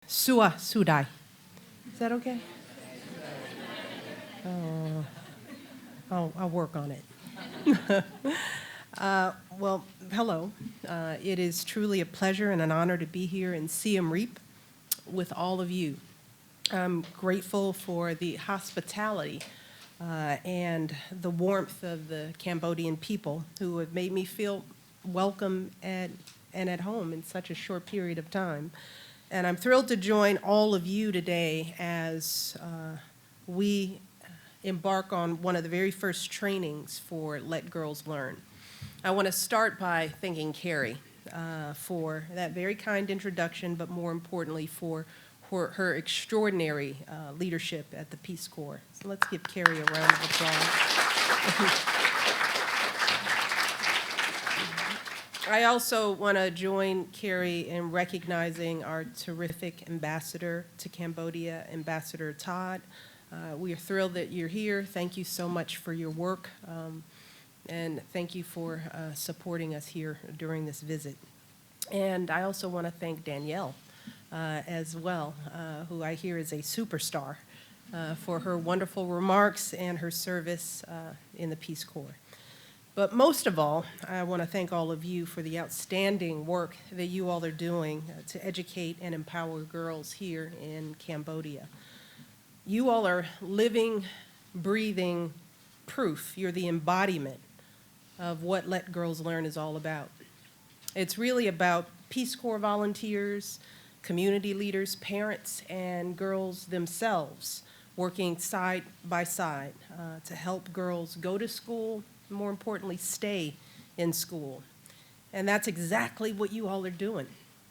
Sua Sudai. Is that okay? Oh, I'll work on it. Well, hello. It is truly a pleasure and an honor to be here in Siem Reap with all of you. I'm grateful for the hospitality and the warmth of the Cambodian people who have made me feel welcome and at home in such a short period of time. And I'm thrilled to join all of you today as we embark on one of the very first trainings for Let Girls Learn. I want to start by thanking Carrie for that very kind introduction, but more importantly for her extraordinary leadership at the Peace Corps. So let's give Carrie a round of applause. I also want to join Carrie in recognizing our terrific ambassador to Cambodia, Ambassador Todd. We are thrilled that you're here. Thank you so much for your work, and thank you for supporting us here during this visit. And I also want to thank Danielle as well, who I hear is a superstar, for her wonderful remarks and her service in the Peace Corps. But most of all, I want to thank all of you for the outstanding work that you all are doing to educate and empower girls here in Cambodia. You all are living, breathing proof. You're the embodiment of what Let Girls Learn is all about. It's really about Peace Corps volunteers, community leaders, parents, and girls themselves working side by side to help girls go to school, more importantly, stay in school. And that's exactly what you all are doing.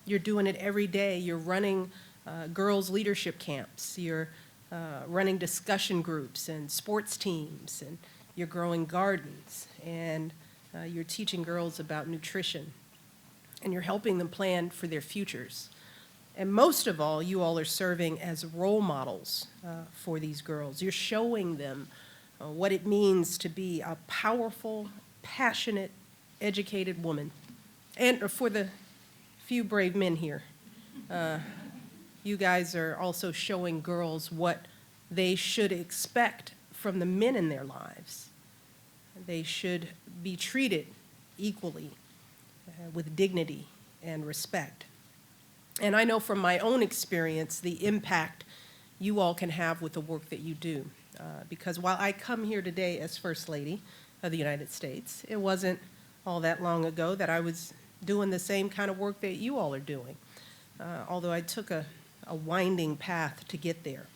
You're doing it every day. You're running girls' leadership camps. You're running discussion groups and sports teams, and you're growing gardens, and you're teaching girls about nutrition, and you're helping them plan for their futures. And most of all, you all are serving as role models for these girls. You're showing them what it means to be a powerful, passionate, educated woman. And for the few brave men here, you guys are also showing girls what they should expect from the men in their lives. They should be treated equally with dignity and respect. And I know from my own experience the impact you all can have with the work that you do. Because while I come here today as First Lady of the United States, it wasn't all that long ago that I was doing the same kind of work that you all are doing, although I took a winding path to get there.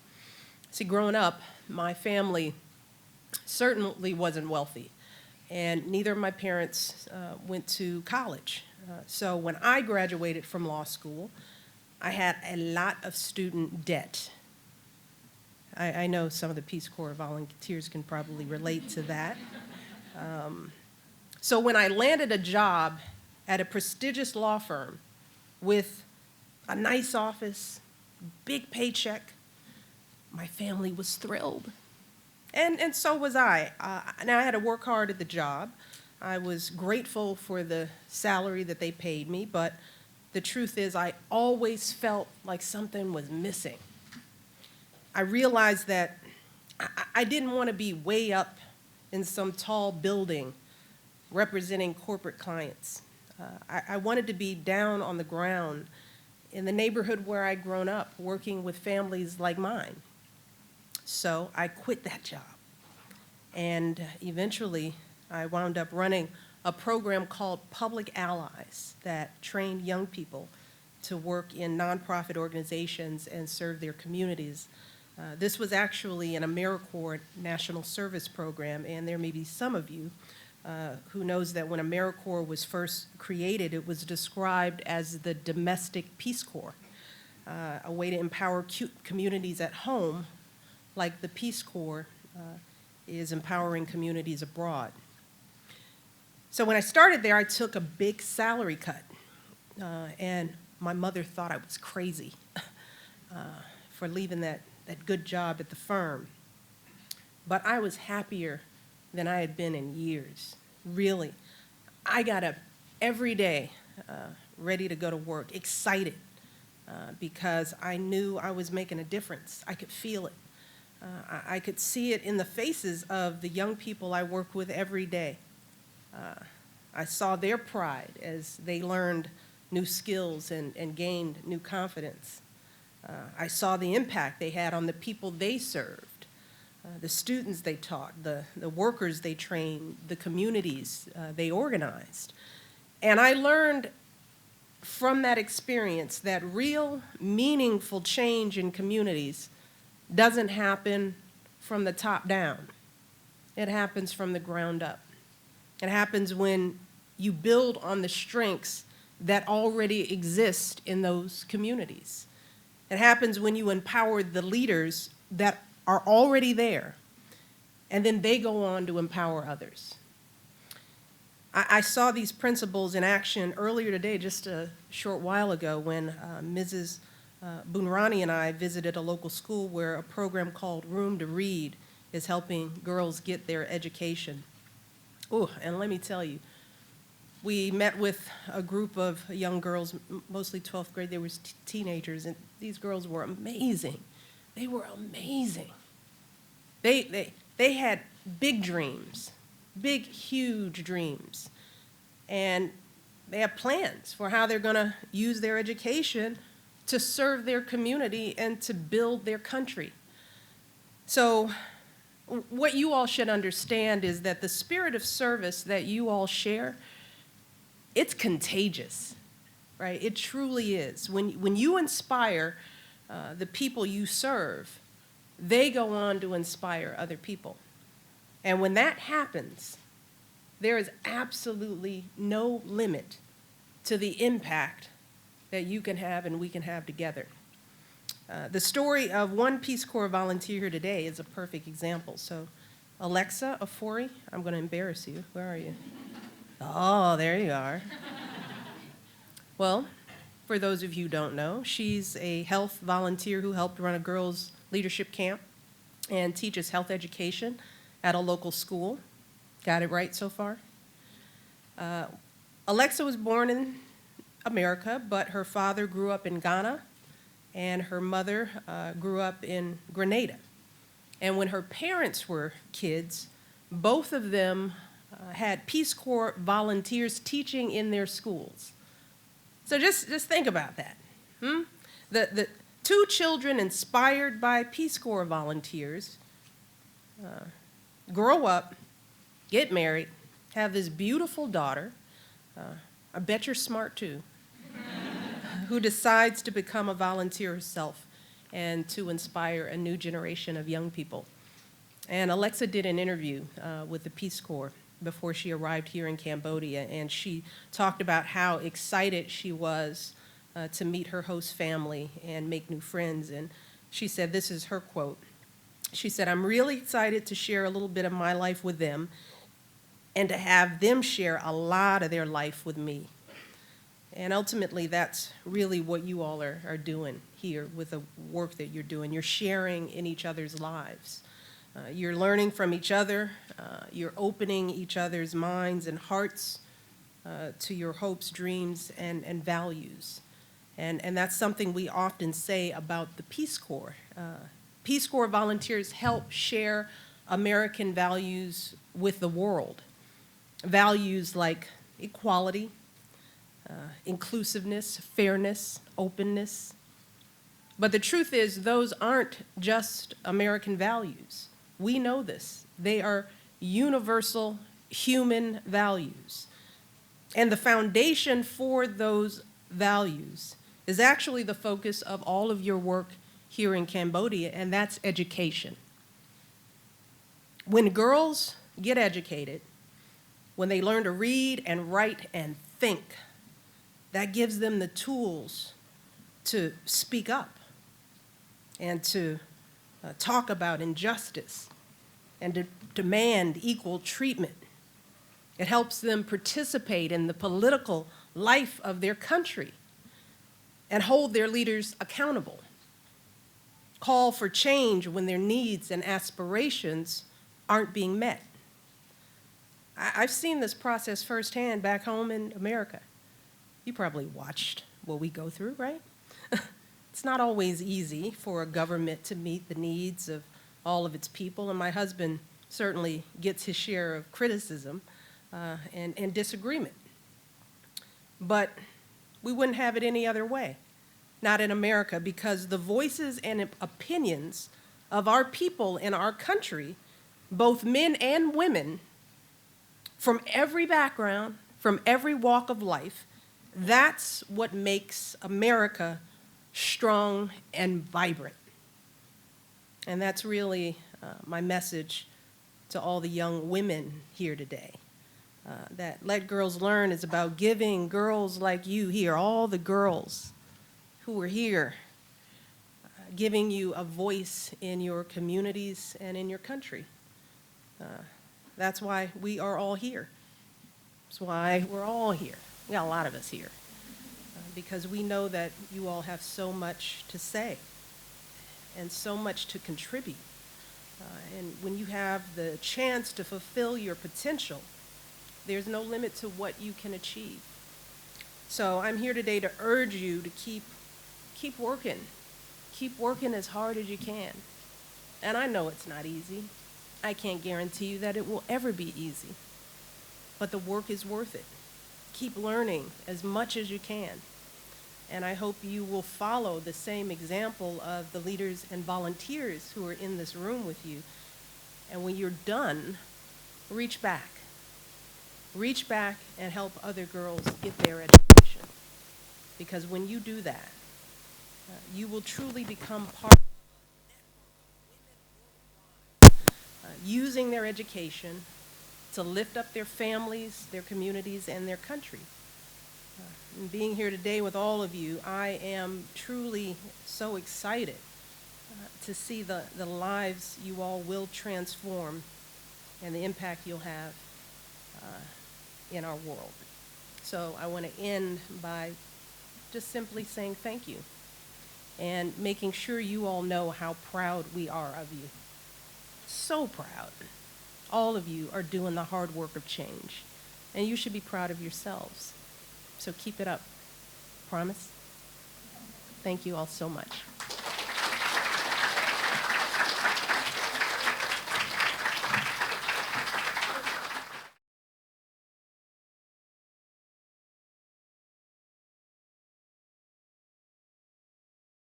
See, growing up, my family certainly wasn't wealthy, and neither of my parents went to college. So when I graduated from law school, I had a lot of student debt. I know some of the Peace Corps volunteers can probably relate to that. So when I landed a job at a prestigious law firm with a nice office, big paycheck, my family was thrilled. And so was I. Now I had to work hard at the job. I was grateful for the salary that they paid me, but the truth is I always felt like something was missing. I realized that I didn't want to be way up in some tall building representing corporate clients. I wanted to be down on the ground in the neighborhood where I'd grown up, working with families like mine. So I quit that job. And eventually, I wound up running a program called Public Allies that trained young people to work in nonprofit organizations and serve their communities. This was actually an AmeriCorps National Service Program, and there may be some of you who knows that when AmeriCorps was first created, it was described as the domestic Peace Corps, a way to empower communities at home, like the Peace Corps is empowering communities abroad. So when I started there, I took a big salary cut, and my mother thought I was crazy for leaving that good job at the firm. But I was happier than I had been in years, really. I got up every day ready to go to work, excited because I knew I was making a difference. I could feel it. I could see it in the faces of the young people I work with every day. I saw their pride as they learned new skills and gained new confidence. I saw the impact they had on the people they served, the students they taught, the workers they trained, the communities they organized. And I learned from that experience that real, meaningful change in communities doesn't happen from the top down. It happens from the ground up. It happens when you build on the strengths that already exist in those communities. It happens when you empower the leaders that are already there, and then they go on to empower others. I saw these principles in action earlier today, just a short while ago, when Mrs. Bunrani and I visited a local school where a program called Room to Read is helping girls get their education. Oh, and let me tell you, we met with a group of young girls, mostly 12th grade. They were teenagers, and these girls were amazing. They were amazing. They had big dreams, big, huge dreams. And they have plans for how they're going to use their education to serve their community and to build their country. So what you all should understand is that the spirit of service that you all share, it's contagious, right? It truly is. When you inspire the people you serve, they go on to inspire other people. And when that happens, there is absolutely no limit to the impact that you can have and we can have together. The story of one Peace Corps volunteer here today is a perfect example. So, Alexa Afori, I'm going to embarrass you. Where are you? Oh, there you are. Well, for those of you who don't know, she's a health volunteer who helped run a girls' leadership camp and teaches health education at a local school. Got it right so far? Alexa was born in America, but her father grew up in Ghana, and her mother grew up in Grenada. And when her parents were kids, both of them had Peace Corps volunteers teaching in their schools. So just think about that. The two children inspired by Peace Corps volunteers grow up, get married, have this beautiful daughter, I bet you're smart too, who decides to become a volunteer herself and to inspire a new generation of young people. And Alexa did an interview with the Peace Corps before she arrived here in Cambodia, and she talked about how excited she was to meet her host family and make new friends. And she said, this is her quote. She said, "I'm really excited to share a little bit of my life with them and to have them share a lot of their life with me." And ultimately, that's really what you all are doing here with the work that you're doing. You're sharing in each other's lives. You're learning from each other. You're opening each other's minds and hearts to your hopes, dreams, and values. And that's something we often say about the Peace Corps. Peace Corps volunteers help share American values with the world. Values like equality, inclusiveness, fairness, openness. But the truth is, those aren't just American values. We know this. They are universal human values. And the foundation for those values is actually the focus of all of your work here in Cambodia, and that's education. When girls get educated, when they learn to read and write and think, that gives them the tools to speak up and to talk about injustice and to demand equal treatment. It helps them participate in the political life of their country and hold their leaders accountable. Call for change when their needs and aspirations aren't being met. I've seen this process firsthand back home in America. You probably watched what we go through, right? It's not always easy for a government to meet the needs of all of its people, and my husband certainly gets his share of criticism and disagreement. But we wouldn't have it any other way, not in America, because the voices and opinions of our people in our country, both men and women, from every background, from every walk of life, that's what makes America strong and vibrant. And that's really my message to all the young women here today. That Let Girls Learn is about giving girls like you here, all the girls who are here, giving you a voice in your communities and in your country. That's why we are all here. That's why we're all here. We got a lot of us here. Because we know that you all have so much to say and so much to contribute. And when you have the chance to fulfill your potential, there's no limit to what you can achieve. So I'm here today to urge you to keep working. Keep working as hard as you can. And I know it's not easy. I can't guarantee you that it will ever be easy. But the work is worth it. Keep learning as much as you can. And I hope you will follow the same example of the leaders and volunteers who are in this room with you. And when you're done, reach back. Reach back and help other girls get their education. Because when you do that, you will truly become part of a network of women worldwide, using their education to lift up their families, their communities, and their country. And being here today with all of you, I am truly so excited to see the lives you all will transform and the impact you'll have in our world. So I want to end by just simply saying thank you and making sure you all know how proud we are of you. So proud. All of you are doing the hard work of change, and you should be proud of yourselves. So keep it up. Promise? Thank you all so much.